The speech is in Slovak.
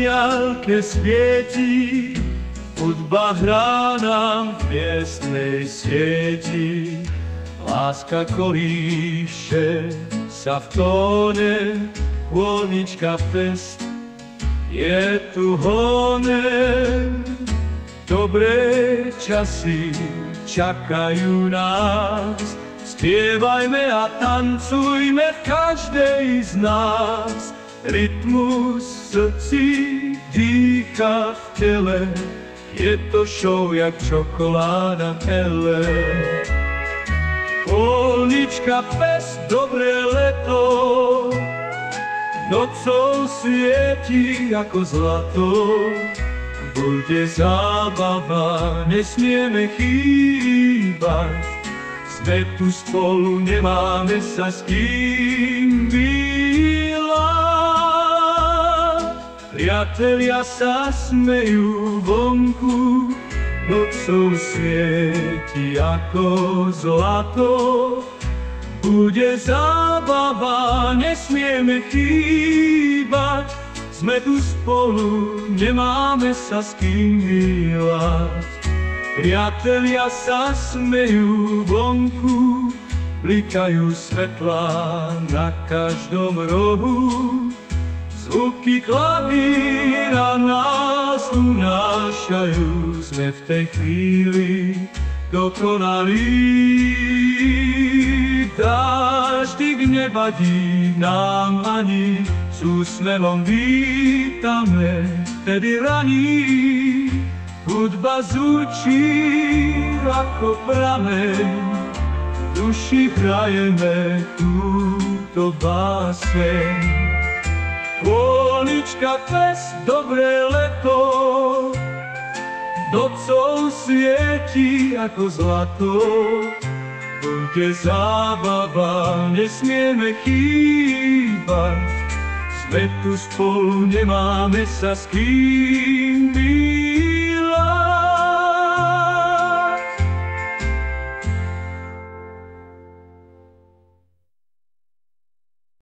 diaľke svieti, hudba hrá nám v miestnej sieti. Láska kolíše sa v tóne, chônička fest, je tu honer. Dobré časy čakajú nás, spievajme a tancujme v každej z nás. Rytmus v srdci dýcha v tele, je to show jak čokoláda hele. Polnička pes, dobré leto, nocou svieti ako zlato. Bude zábava, nesmieme chýbať, sme tu spolu, nemáme sa s kým vylať. Priatelia sa smejú vonku, nocou svieti ako zlato. Bude zábava, nesmieme chýbať, sme tu spolu, nemáme sa s kým vylať. Priatelia sa smejú vonku, blikajú svetlá na každom rohu. Zvuky klavíra nás unášajú, sme v tej chvíli dokonalí. Dáždik nevadí nám ani, s úsmevom vítame, vtedy raní. Hudba zúčí ako prameň, duši hrajeme túto báseň. Chônička fest, dobré leto, nocou svieti ako zlato. Bude zábava, nesmieme chýbať, sme tu spolu, nemáme sa s kým vylať.